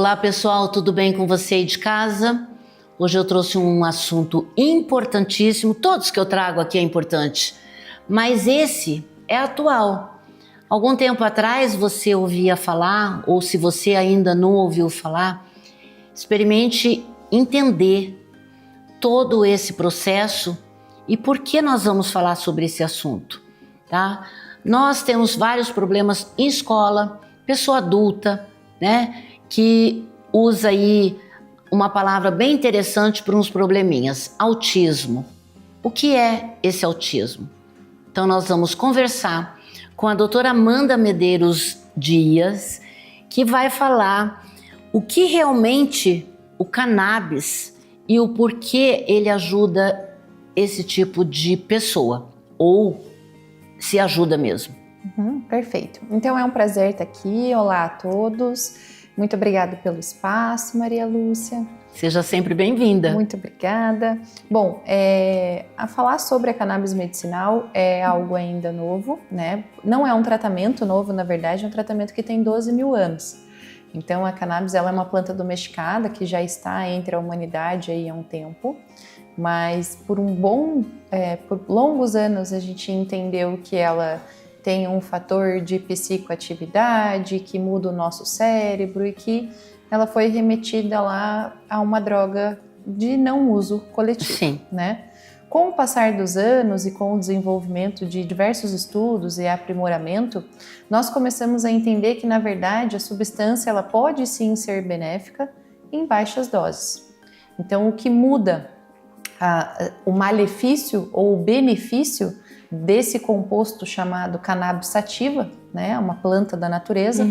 Olá pessoal, tudo bem com você aí de casa? Hoje eu trouxe um assunto importantíssimo, todos que eu trago aqui é importante, mas esse é atual. Algum tempo atrás você ouvia falar, ou se você ainda não ouviu falar, experimente entender todo esse processo e por que nós vamos falar sobre esse assunto, tá? Nós temos vários problemas em escola, pessoa adulta, né, que usa aí uma palavra bem interessante para uns probleminhas, autismo. O que é esse autismo? Então nós vamos conversar com a doutora Amanda Medeiros Dias, que vai falar o que realmente o cannabis e o porquê ele ajuda esse tipo de pessoa, ou se ajuda mesmo. Perfeito. Então é um prazer estar aqui. Olá a todos. Muito obrigada pelo espaço, Maria Lúcia. Seja sempre bem-vinda. Muito obrigada. Bom, a falar sobre a cannabis medicinal é algo ainda novo, né? Não é um tratamento novo, na verdade, é um tratamento que tem 12 mil anos. Então a cannabis ela é uma planta domesticada que já está entre a humanidade aí há um tempo, mas por longos anos a gente entendeu que ela tem um fator de psicoatividade que muda o nosso cérebro e que ela foi remetida lá a uma droga de não uso coletivo. Sim. Né? Com o passar dos anos e com o desenvolvimento de diversos estudos e aprimoramento, nós começamos a entender que, na verdade, a substância ela pode sim ser benéfica em baixas doses. Então, o que muda o malefício ou o benefício desse composto chamado cannabis sativa, né, uma planta da natureza,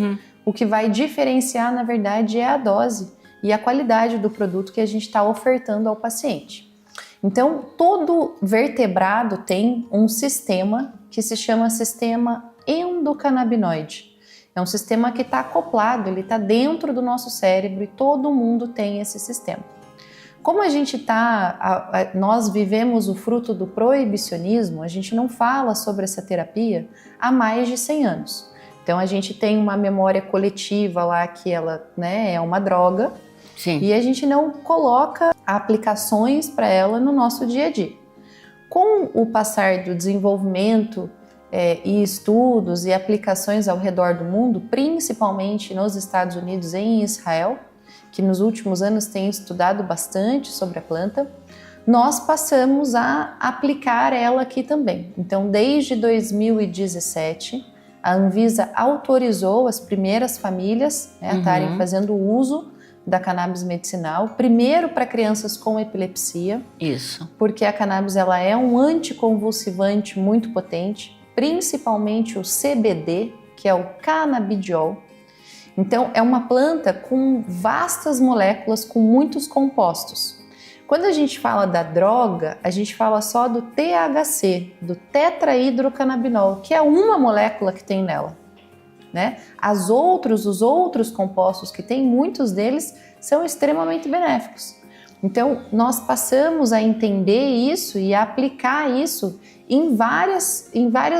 o que vai diferenciar, na verdade, é a dose e a qualidade do produto que a gente está ofertando ao paciente. Então, todo vertebrado tem um sistema que se chama sistema endocannabinoide. É um sistema que está acoplado, ele está dentro do nosso cérebro e todo mundo tem esse sistema. Como nós vivemos o fruto do proibicionismo, a gente não fala sobre essa terapia há mais de 100 anos. Então a gente tem uma memória coletiva lá que ela, né, é uma droga. Sim. E a gente não coloca aplicações para ela no nosso dia a dia. Com o passar do desenvolvimento e estudos e aplicações ao redor do mundo, principalmente nos Estados Unidos e em Israel, que nos últimos anos tem estudado bastante sobre a planta, nós passamos a aplicar ela aqui também. Então, desde 2017, a Anvisa autorizou as primeiras famílias a estarem fazendo uso da cannabis medicinal, primeiro para crianças com epilepsia. Isso. Porque a cannabis ela é um anticonvulsivante muito potente, principalmente o CBD, que é o canabidiol. Então, é uma planta com vastas moléculas, com muitos compostos. Quando a gente fala da droga, a gente fala só do THC, do tetrahidrocannabinol, que é uma molécula que tem nela. Né? Os outros compostos que tem, muitos deles são extremamente benéficos. Então, nós passamos a entender isso e a aplicar isso em várias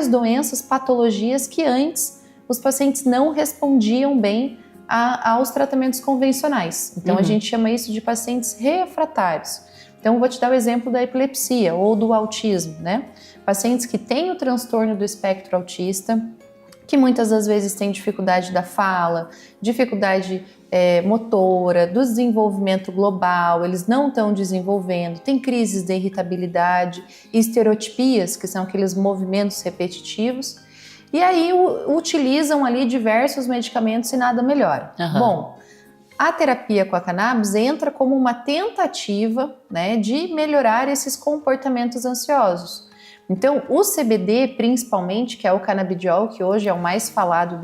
doenças, patologias que antes os pacientes não respondiam bem aos tratamentos convencionais. Então, a gente chama isso de pacientes refratários. Então, vou te dar o exemplo da epilepsia ou do autismo, né? Pacientes que têm o transtorno do espectro autista, que muitas das vezes têm dificuldade da fala, dificuldade motora, do desenvolvimento global, eles não estão desenvolvendo, tem crises de irritabilidade, estereotipias, que são aqueles movimentos repetitivos, e aí utilizam ali diversos medicamentos e nada melhora. Bom, a terapia com a cannabis entra como uma tentativa, né, de melhorar esses comportamentos ansiosos. Então, o CBD, principalmente, que é o canabidiol, que hoje é o mais falado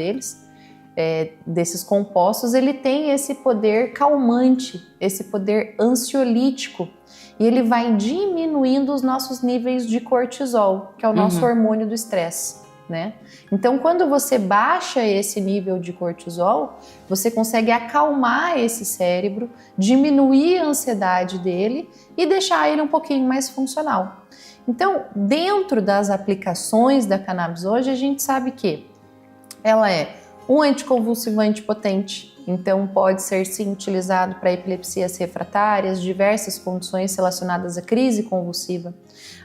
desses compostos, ele tem esse poder calmante, esse poder ansiolítico, e ele vai diminuindo os nossos níveis de cortisol, que é o nosso hormônio do estresse. Né? Então, quando você baixa esse nível de cortisol, você consegue acalmar esse cérebro, diminuir a ansiedade dele e deixar ele um pouquinho mais funcional. Então, dentro das aplicações da cannabis hoje, a gente sabe que ela é um anticonvulsivante potente, Então pode ser sim utilizado para epilepsias refratárias, diversas condições relacionadas à crise convulsiva.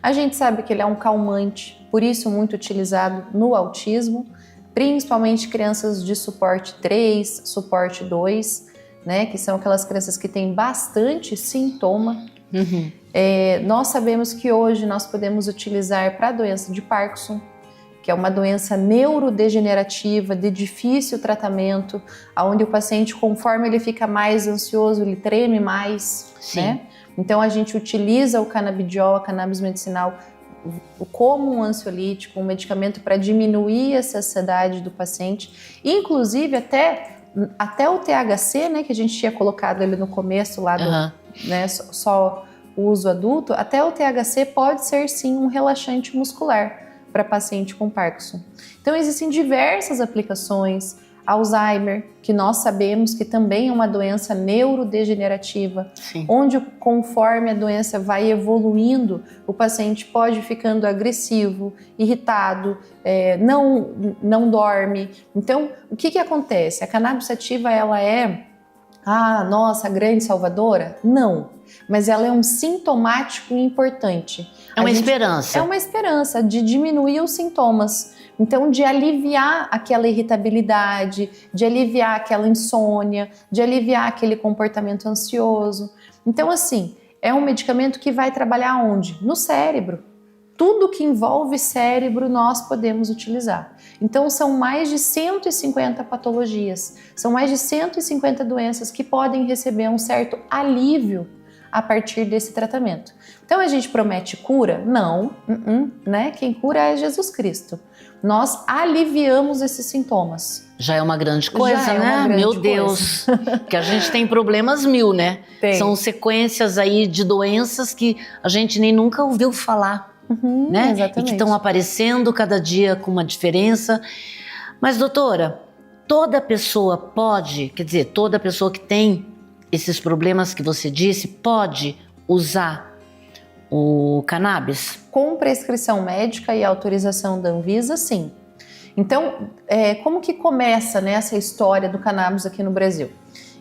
A gente sabe que ele é um calmante, por isso muito utilizado no autismo, principalmente crianças de suporte 3, suporte 2, né, que são aquelas crianças que têm bastante sintoma. Nós sabemos que hoje nós podemos utilizar para a doença de Parkinson, que é uma doença neurodegenerativa de difícil tratamento, onde o paciente, conforme ele fica mais ansioso, ele treme mais, né? Então a gente utiliza o canabidiol, a cannabis medicinal, como um ansiolítico, um medicamento para diminuir essa ansiedade do paciente, inclusive até o THC, né, que a gente tinha colocado ali no começo lá do, né, só o uso adulto, até o THC pode ser sim um relaxante muscular para paciente com Parkinson. Então existem diversas aplicações. Alzheimer, que nós sabemos que também é uma doença neurodegenerativa, onde conforme a doença vai evoluindo, o paciente pode ficando agressivo, irritado, não dorme. Então, o que acontece? A cannabis sativa, ela é a grande salvadora? Não, mas ela é um sintomático importante. É uma esperança. É uma esperança de diminuir os sintomas. Então, de aliviar aquela irritabilidade, de aliviar aquela insônia, de aliviar aquele comportamento ansioso. Então, assim, é um medicamento que vai trabalhar onde? No cérebro. Tudo que envolve cérebro nós podemos utilizar. Então, são mais de 150 patologias, são mais de 150 doenças que podem receber um certo alívio a partir desse tratamento. Então, a gente promete cura? Não, né? Quem cura é Jesus Cristo. Nós aliviamos esses sintomas. Já é uma grande coisa, né? Meu Deus, que a gente tem problemas mil, né? São sequências aí de doenças que a gente nem nunca ouviu falar, né? Exatamente. E que estão aparecendo cada dia com uma diferença. Mas, doutora, toda pessoa pode, quer dizer, toda pessoa que tem esses problemas que você disse, pode usar o cannabis? Com prescrição médica e autorização da Anvisa, sim. Então, como que começa, né, essa história do cannabis aqui no Brasil?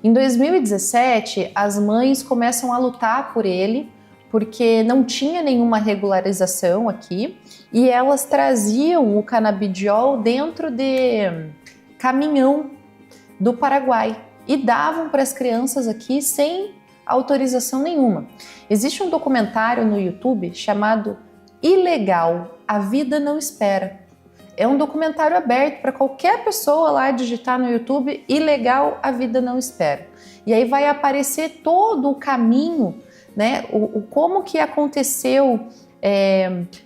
Em 2017, as mães começam a lutar por ele, porque não tinha nenhuma regularização aqui, e elas traziam o canabidiol dentro de caminhão do Paraguai e davam para as crianças aqui sem autorização nenhuma. Existe um documentário no YouTube chamado Ilegal, A Vida Não Espera. É um documentário aberto para qualquer pessoa lá digitar no YouTube Ilegal, A Vida Não Espera. E aí vai aparecer todo o caminho, né, como que aconteceu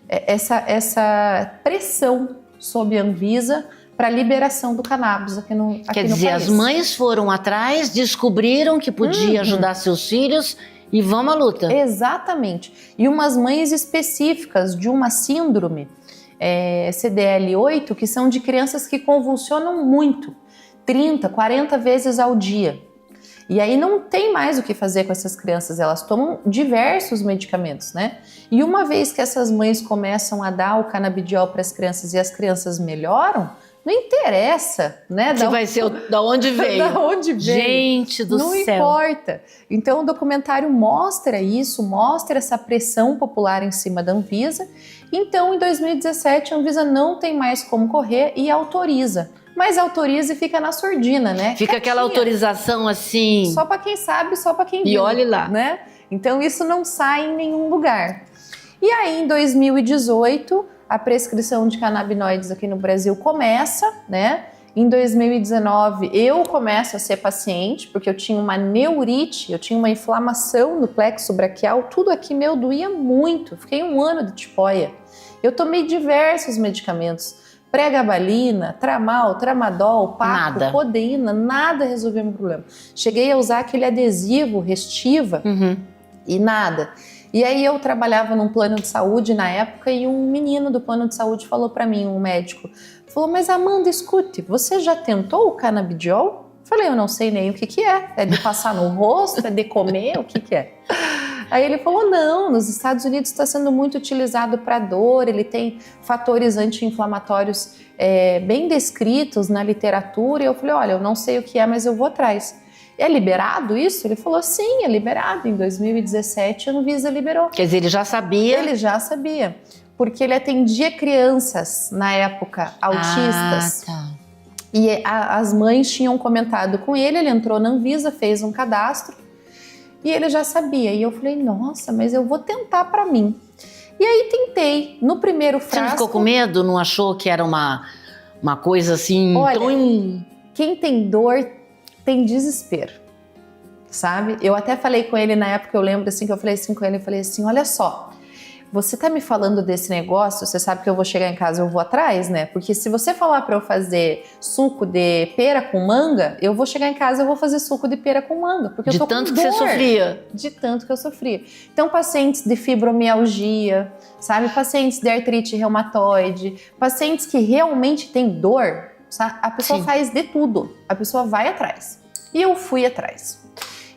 essa pressão sob a Anvisa para a liberação do cannabis aqui no país. Quer dizer, as mães foram atrás, descobriram que podia ajudar seus filhos e vamos à luta. Exatamente. E umas mães específicas de uma síndrome, CDL8, que são de crianças que convulsionam muito, 30, 40 vezes ao dia. E aí não tem mais o que fazer com essas crianças, elas tomam diversos medicamentos, né? E uma vez que essas mães começam a dar o canabidiol para as crianças e as crianças melhoram, não interessa, né? Que vai ser da onde veio. Da onde veio. Gente do não céu. Não importa. Então o documentário mostra isso, mostra essa pressão popular em cima da Anvisa. Então em 2017 a Anvisa não tem mais como correr e autoriza. Mas autoriza e fica na surdina, né? Fica aquela autorização assim... Só para quem sabe, só para quem viu. E olhe lá. Né? Então isso não sai em nenhum lugar. E aí em 2018... a prescrição de canabinoides aqui no Brasil começa, né? Em 2019 eu começo a ser paciente, porque eu tinha uma neurite, eu tinha uma inflamação no plexo braquial, tudo aqui meu doía muito, fiquei 1 ano de tipoia. Eu tomei diversos medicamentos, pregabalina, tramal, tramadol, paco, codeína, nada resolveu meu problema. Cheguei a usar aquele adesivo Restiva e nada. E aí eu trabalhava num plano de saúde na época e um menino do plano de saúde falou para mim, um médico, falou, mas Amanda, escute, você já tentou o canabidiol? Falei, eu não sei nem o que é de passar no rosto, é de comer, o que é? Aí ele falou, não, nos Estados Unidos está sendo muito utilizado para dor, ele tem fatores anti-inflamatórios bem descritos na literatura. E eu falei, olha, eu não sei o que é, mas eu vou atrás. É liberado isso? Ele falou, sim, é liberado. Em 2017 a Anvisa liberou. Quer dizer, ele já sabia? Ele já sabia, porque ele atendia crianças na época, autistas. Tá. E as mães tinham comentado com ele, ele entrou na Anvisa, fez um cadastro e ele já sabia. E eu falei, nossa, mas eu vou tentar para mim. E aí tentei. No primeiro frasco... Você não ficou com medo? Não achou que era uma coisa assim... Olha, tão... quem tem dor tem desespero, sabe? Eu até falei com ele na época, eu lembro assim, que eu falei assim com ele, eu falei assim, olha só, você tá me falando desse negócio, você sabe que eu vou chegar em casa e eu vou atrás, né? Porque se você falar para eu fazer suco de pera com manga, eu vou chegar em casa e eu vou fazer suco de pera com manga, porque eu tô com dor. De tanto que você sofria. De tanto que eu sofria. Então, pacientes de fibromialgia, sabe? Pacientes de artrite reumatoide, pacientes que realmente têm dor, sabe? A pessoa faz de tudo, a pessoa vai atrás. E eu fui atrás.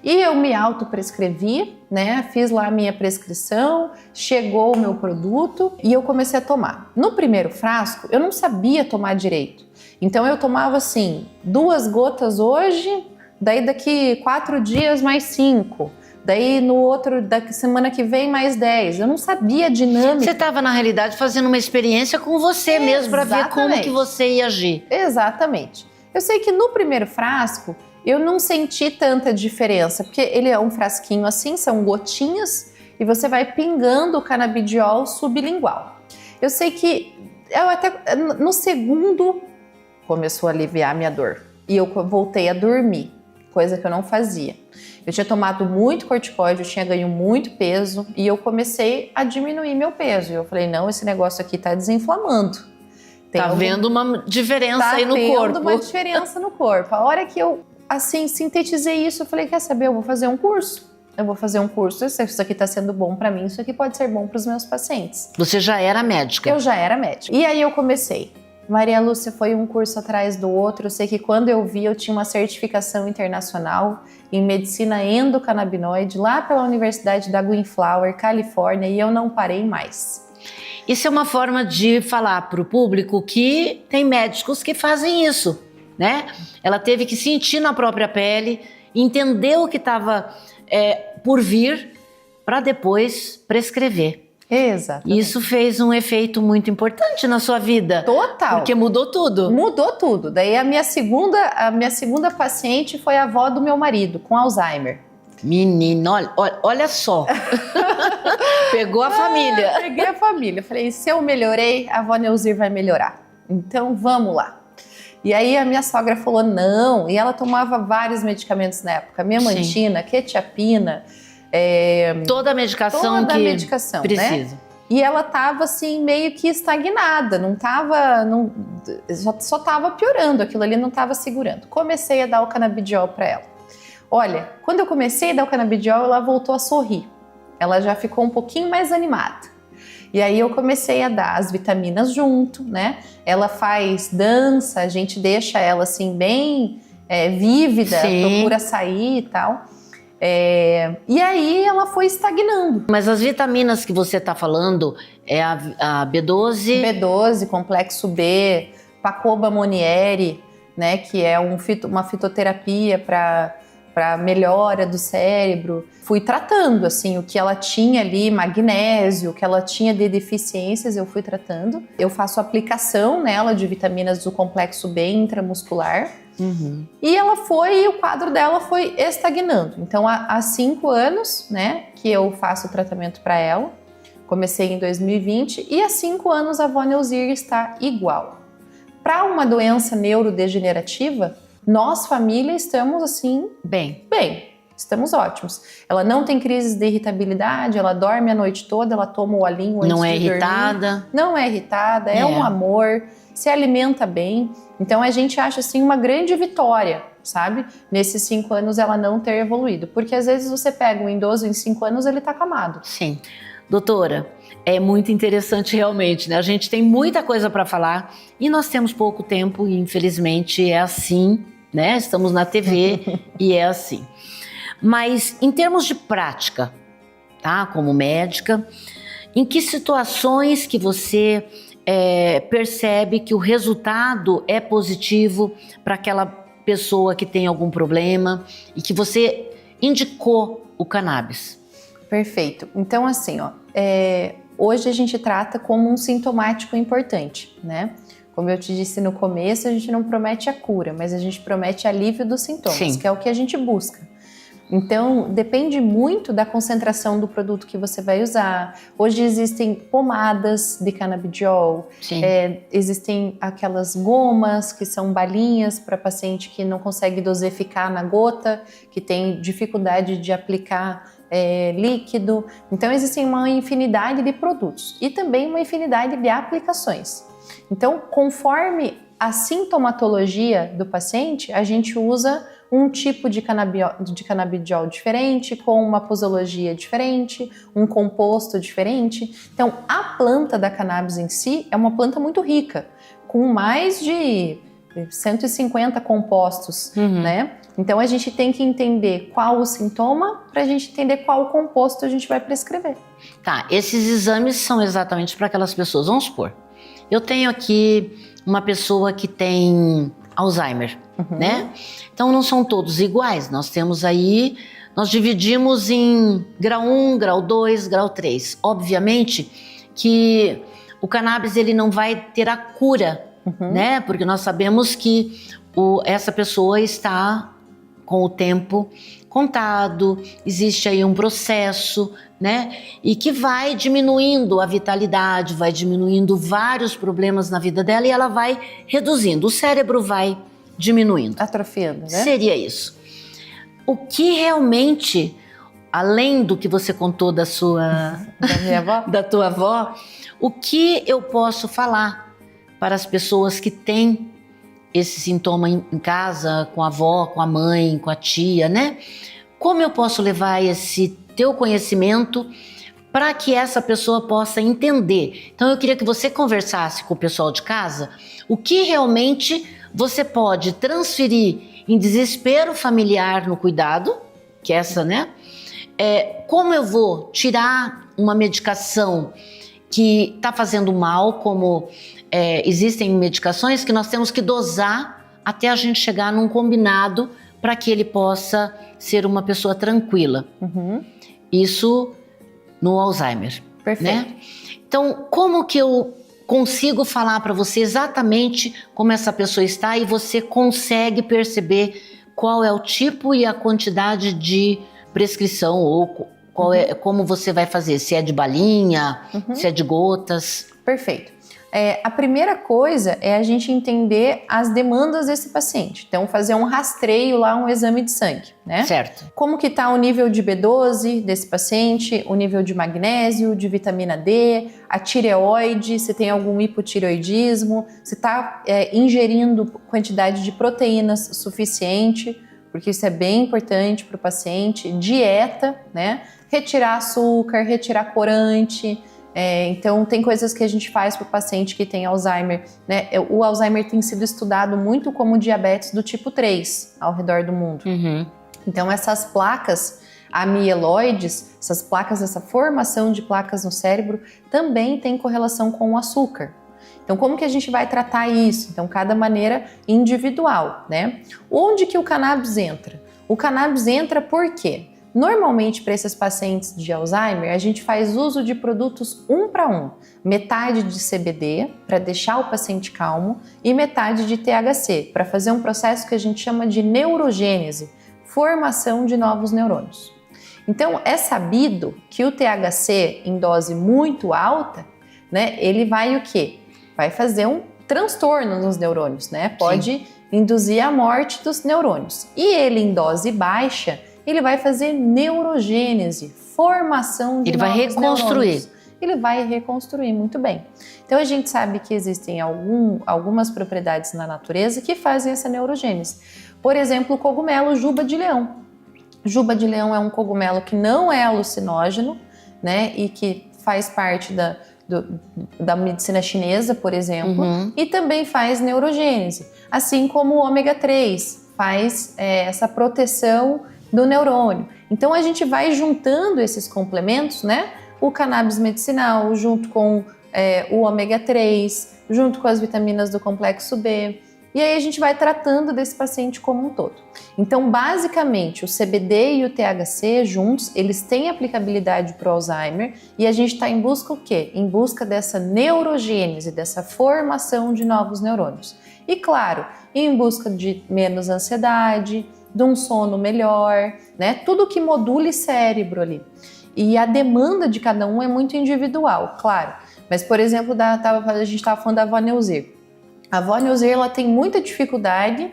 E eu me autoprescrevi, né? Fiz lá a minha prescrição, chegou o meu produto e eu comecei a tomar. No primeiro frasco, eu não sabia tomar direito. Então eu tomava assim, 2 gotas hoje, daí daqui 4 dias mais 5. Daí no outro, da semana que vem mais 10. Eu não sabia a dinâmica. Você estava na realidade fazendo uma experiência com você mesmo para ver como que você ia agir. Exatamente. Eu sei que no primeiro frasco eu não senti tanta diferença, porque ele é um frasquinho assim, são gotinhas, e você vai pingando o canabidiol sublingual. Eu sei que eu até no segundo começou a aliviar a minha dor e eu voltei a dormir, coisa que eu não fazia. Eu tinha tomado muito corticoide, eu tinha ganho muito peso e eu comecei a diminuir meu peso. E eu falei, não, esse negócio aqui tá desinflamando. Tá vendo uma diferença aí no corpo. Tá vendo uma diferença no corpo. A hora que eu, assim, sintetizei isso, eu falei, quer saber, eu vou fazer um curso. Eu vou fazer um curso, se isso aqui tá sendo bom pra mim, isso aqui pode ser bom pros meus pacientes. Você já era médica? Eu já era médica. E aí eu comecei. Maria Lúcia, foi um curso atrás do outro. Eu sei que quando eu vi, eu tinha uma certificação internacional em medicina endocannabinoide lá pela Universidade da Greenflower, Califórnia, e eu não parei mais. Isso é uma forma de falar para o público que tem médicos que fazem isso, né? Ela teve que sentir na própria pele, entender o que estava por vir para depois prescrever. Exatamente. Isso fez um efeito muito importante na sua vida. Total. Porque mudou tudo. Mudou tudo. Daí a minha segunda paciente foi a avó do meu marido, com Alzheimer. Menina, olha só. Pegou a família. Peguei a família. Falei, se eu melhorei, a avó Neuzir vai melhorar. Então vamos lá. E aí a minha sogra falou não. E ela tomava vários medicamentos na época. Memantina, quetiapina. Toda a medicação precisa. Né? E ela tava assim meio que estagnada, só tava piorando, aquilo ali não tava segurando. Comecei a dar o canabidiol para ela. Olha, quando eu comecei a dar o canabidiol, ela voltou a sorrir. Ela já ficou um pouquinho mais animada. E aí eu comecei a dar as vitaminas junto, né? Ela faz dança, a gente deixa ela assim bem vívida, procura sair e tal. E aí ela foi estagnando. Mas as vitaminas que você está falando é a B12? B12, complexo B, Pacoba Monieri, né, que é uma fitoterapia para melhora do cérebro. Fui tratando, assim, o que ela tinha ali, magnésio, o que ela tinha de deficiências, eu fui tratando. Eu faço aplicação nela de vitaminas do complexo B intramuscular. Uhum. E o quadro dela foi estagnando. Então, há 5 anos, né, que eu faço o tratamento para ela. Comecei em 2020 e há 5 anos a avó Neuzir está igual. Para uma doença neurodegenerativa, nós, família, estamos assim... Bem, estamos ótimos. Ela não tem crises de irritabilidade, ela dorme a noite toda, ela toma o olhinho antes de dormir. Não é irritada. Não é irritada, é um amor, se alimenta bem. Então a gente acha assim uma grande vitória, sabe? Nesses 5 anos ela não ter evoluído. Porque às vezes você pega um idoso em 5 anos, ele tá acamado. Sim. Doutora, é muito interessante realmente, né? A gente tem muita coisa para falar e nós temos pouco tempo e infelizmente é assim, né? Estamos na TV e é assim. Mas em termos de prática, tá? Como médica. Em que situações que você percebe que o resultado é positivo para aquela pessoa que tem algum problema e que você indicou o cannabis? Perfeito. Então, assim, ó, hoje a gente trata como um sintomático importante, né? Como eu te disse no começo, a gente não promete a cura, mas a gente promete alívio dos sintomas, Sim. que é o que a gente busca. Então, depende muito da concentração do produto que você vai usar. Hoje existem pomadas de canabidiol, existem aquelas gomas que são balinhas para paciente que não consegue dosificar na gota, que tem dificuldade de aplicar líquido. Então, existem uma infinidade de produtos e também uma infinidade de aplicações. Então, conforme a sintomatologia do paciente, a gente usa um tipo de canabidiol diferente, com uma posologia diferente, um composto diferente. Então, a planta da cannabis em si é uma planta muito rica, com mais de 150 compostos, né? Então, a gente tem que entender qual o sintoma para a gente entender qual o composto a gente vai prescrever. Tá, esses exames são exatamente para aquelas pessoas. Vamos supor, eu tenho aqui uma pessoa que tem Alzheimer, né? Então não são todos iguais, nós dividimos em grau 1, grau 2, grau 3. Obviamente que o cannabis ele não vai ter a cura, né? Porque nós sabemos que essa pessoa está com o tempo contado, existe aí um processo, né? E que vai diminuindo a vitalidade, vai diminuindo vários problemas na vida dela e ela vai reduzindo, o cérebro vai diminuindo. Atrofiando, né? Seria isso. O que realmente, além do que você contou da minha avó? da tua avó, o que eu posso falar para as pessoas que têm esse sintoma em casa, com a avó, com a mãe, com a tia, né? Como eu posso levar esse teu conhecimento para que essa pessoa possa entender? Então eu queria que você conversasse com o pessoal de casa o que realmente você pode transferir em desespero familiar no cuidado, que é essa, né? Como eu vou tirar uma medicação que está fazendo mal, como existem medicações que nós temos que dosar até a gente chegar num combinado para que ele possa ser uma pessoa tranquila. Isso no Alzheimer. Perfeito. Né? Então, como que eu consigo falar para você exatamente como essa pessoa está e você consegue perceber qual é o tipo e a quantidade de prescrição ou como você vai fazer? Se é de balinha, se é de gotas? Perfeito. A primeira coisa é a gente entender as demandas desse paciente. Então, fazer um rastreio lá, um exame de sangue, né? Certo. Como que está o nível de B12 desse paciente, o nível de magnésio, de vitamina D, a tireoide, se tem algum hipotireoidismo, se está ingerindo quantidade de proteínas suficiente, porque isso é bem importante para o paciente. Dieta, né? Retirar açúcar, retirar corante. Então, tem coisas que a gente faz para o paciente que tem Alzheimer, né? O Alzheimer tem sido estudado muito como diabetes do tipo 3 ao redor do mundo. Então, essas placas amiloides, essas placas, essa formação de placas no cérebro, também tem correlação com o açúcar. Então, como que a gente vai tratar isso? Então, cada maneira individual, né? Onde que o cannabis entra? O cannabis entra por quê? Normalmente, para esses pacientes de Alzheimer, a gente faz uso de produtos 1 para 1. Metade de CBD, para deixar o paciente calmo, e metade de THC, para fazer um processo que a gente chama de neurogênese, formação de novos neurônios. Então, é sabido que o THC, em dose muito alta, né, ele vai o quê? Vai fazer um transtorno nos neurônios, né? Pode induzir a morte dos neurônios. E ele, em dose baixa, ele vai fazer neurogênese, formação de novos neurônios. Ele vai reconstruir. Ele vai reconstruir, muito bem. Então a gente sabe que existem algumas propriedades na natureza que fazem essa neurogênese. Por exemplo, o cogumelo juba de leão. Juba de leão é um cogumelo que não é alucinógeno, né? E que faz parte da medicina chinesa, por exemplo, e também faz neurogênese. Assim como o ômega 3 faz essa proteção do neurônio. Então a gente vai juntando esses complementos, né? O cannabis medicinal junto com o ômega 3, junto com as vitaminas do complexo B. E aí a gente vai tratando desse paciente como um todo. Então, basicamente, o CBD e o THC juntos, eles têm aplicabilidade para o Alzheimer e a gente está em busca o quê? Em busca dessa neurogênese, dessa formação de novos neurônios. E claro, em busca de menos ansiedade, de um sono melhor, né? Tudo que module cérebro ali. E a demanda de cada um é muito individual, claro. Mas, por exemplo, a gente estava falando da avó Neuzir. A avó Neuzir, ela tem muita dificuldade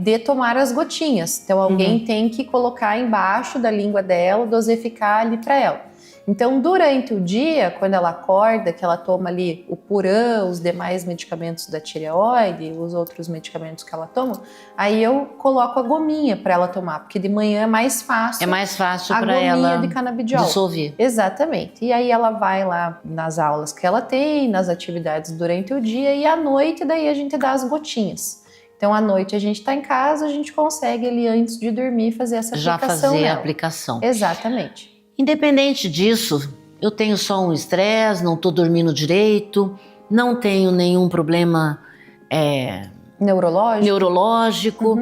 de tomar as gotinhas. Então, alguém tem que colocar embaixo da língua dela, dosificar ali para ela. Então, durante o dia, quando ela acorda, que ela toma ali o Puran, os demais medicamentos da tireoide, os outros medicamentos que ela toma, aí eu coloco a gominha para ela tomar, porque de manhã é mais fácil. É mais fácil para ela de canabidiol. dissolver. Exatamente. E aí ela vai lá nas aulas que ela tem, nas atividades durante o dia e à noite daí a gente dá as gotinhas. Então, à noite a gente está em casa, a gente consegue ali antes de dormir fazer essa aplicação. Já fazer nela. a aplicação. Exatamente. Independente disso, eu tenho só um estresse, não estou dormindo direito, não tenho nenhum problema neurológico.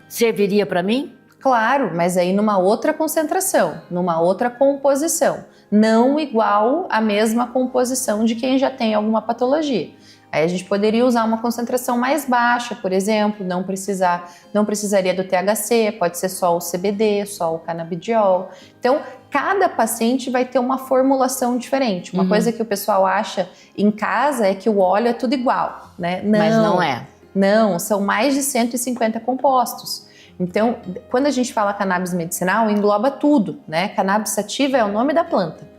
Serviria para mim? Claro, mas aí numa outra concentração, numa outra composição. Não igual à mesma composição de quem já tem alguma patologia. Aí a gente poderia usar uma concentração mais baixa, por exemplo, não precisaria do THC, pode ser só o CBD, só o canabidiol. Então, cada paciente vai ter uma formulação diferente. Uma coisa que o pessoal acha em casa é que o óleo é tudo igual, né? Não, mas não é. Não, são mais de 150 compostos. Então, quando a gente fala cannabis medicinal, engloba tudo, né? Cannabis sativa é o nome da planta.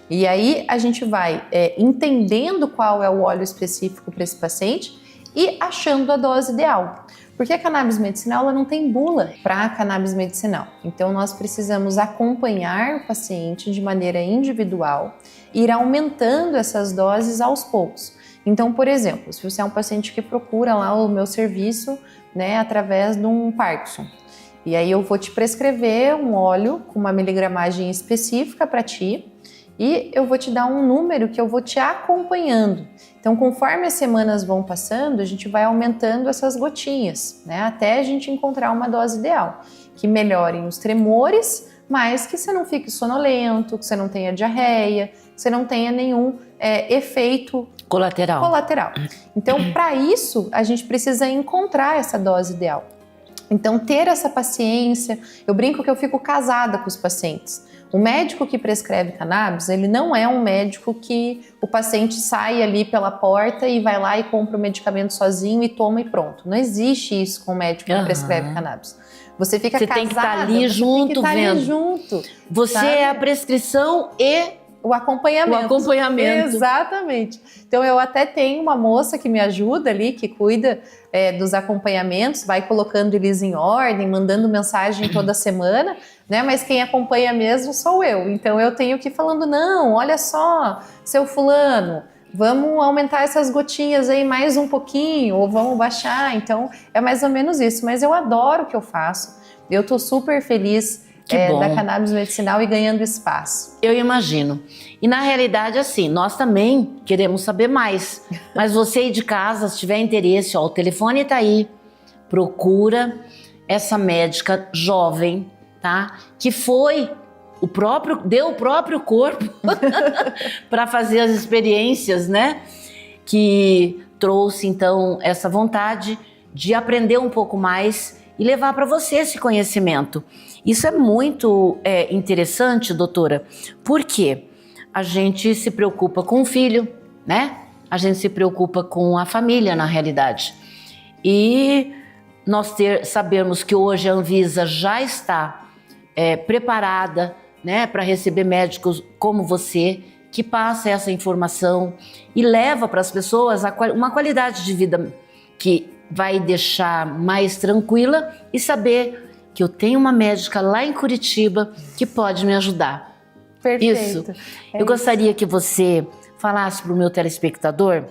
E aí a gente vai entendendo qual é o óleo específico para esse paciente e achando a dose ideal. Porque a cannabis medicinal ela não tem bula para a cannabis medicinal. Então nós precisamos acompanhar o paciente de maneira individual, ir aumentando essas doses aos poucos. Então, por exemplo, se você é um paciente que procura lá o meu serviço, né, através de um Parkinson, e aí eu vou te prescrever um óleo com uma miligramagem específica para ti, e eu vou te dar um número que eu vou te acompanhando. Então, conforme as semanas vão passando, a gente vai aumentando essas gotinhas, né? Até a gente encontrar uma dose ideal, que melhorem os tremores, mas que você não fique sonolento, que você não tenha diarreia, que você não tenha nenhum efeito colateral. Então, para isso, a gente precisa encontrar essa dose ideal. Então, ter essa paciência, eu brinco que eu fico casada com os pacientes. O médico que prescreve cannabis, ele não é um médico que o paciente sai ali pela porta e vai lá e compra o medicamento sozinho e toma e pronto. Não existe isso com o médico que prescreve cannabis. Você fica casada, tem que estar ali junto, vendo. Você sabe? é a prescrição e o acompanhamento. Exatamente. Então eu até tenho uma moça que me ajuda ali, que cuida dos acompanhamentos, vai colocando eles em ordem, mandando mensagem toda semana, né? Mas quem acompanha mesmo sou eu. Então eu tenho que ir falando, não, olha só, seu fulano, vamos aumentar essas gotinhas aí mais um pouquinho, ou vamos baixar. Então é mais ou menos isso. Mas eu adoro o que eu faço. Eu tô super feliz da cannabis medicinal e ganhando espaço. Eu imagino. E na realidade, assim, nós também queremos saber mais. Mas você aí de casa, se tiver interesse, ó, o telefone tá aí. Procura essa médica jovem, tá? Que deu o próprio corpo para fazer as experiências, né? Que trouxe, então, essa vontade de aprender um pouco mais e levar para você esse conhecimento. Isso é muito interessante, doutora, porque a gente se preocupa com o filho, né? A gente se preocupa com a família, na realidade. E nós sabermos que hoje a Anvisa já está preparada, né, para receber médicos como você, que passa essa informação e leva para as pessoas uma qualidade de vida que vai deixar mais tranquila e saber que eu tenho uma médica lá em Curitiba que pode me ajudar. Perfeito. Isso. Eu gostaria que você falasse para o meu telespectador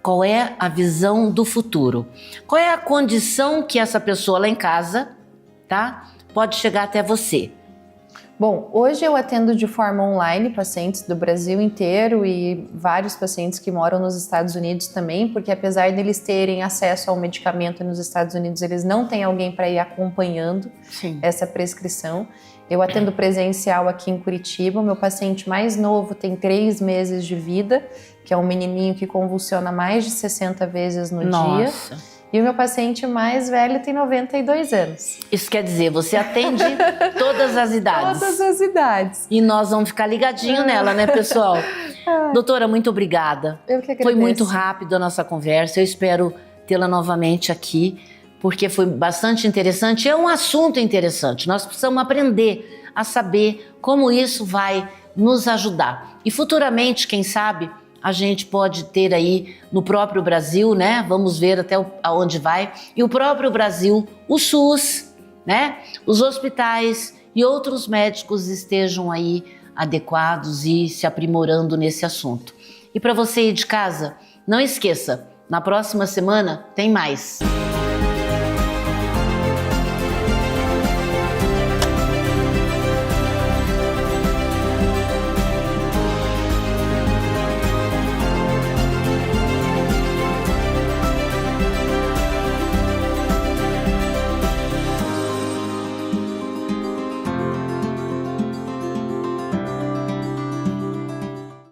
qual é a visão do futuro. Qual é a condição que essa pessoa lá em casa tá? Pode chegar até você. Bom, hoje eu atendo de forma online pacientes do Brasil inteiro e vários pacientes que moram nos Estados Unidos também, porque apesar deles terem acesso ao medicamento nos Estados Unidos, eles não têm alguém para ir acompanhando essa prescrição. Eu atendo presencial aqui em Curitiba. O meu paciente mais novo tem 3 meses de vida, que é um menininho que convulsiona mais de 60 vezes no dia. E o meu paciente mais velho tem 92 anos. Isso quer dizer, você atende todas as idades. Todas as idades. E nós vamos ficar ligadinho nela, né, pessoal? Doutora, muito obrigada. Eu que agradeço. Foi muito rápido a nossa conversa. Eu espero tê-la novamente aqui, porque foi bastante interessante. É um assunto interessante. Nós precisamos aprender a saber como isso vai nos ajudar. E futuramente, quem sabe, a gente pode ter aí no próprio Brasil, né? Vamos ver até aonde vai. E o próprio Brasil, o SUS, né? Os hospitais e outros médicos estejam aí adequados e se aprimorando nesse assunto. E para você ir de casa, não esqueça, na próxima semana tem mais.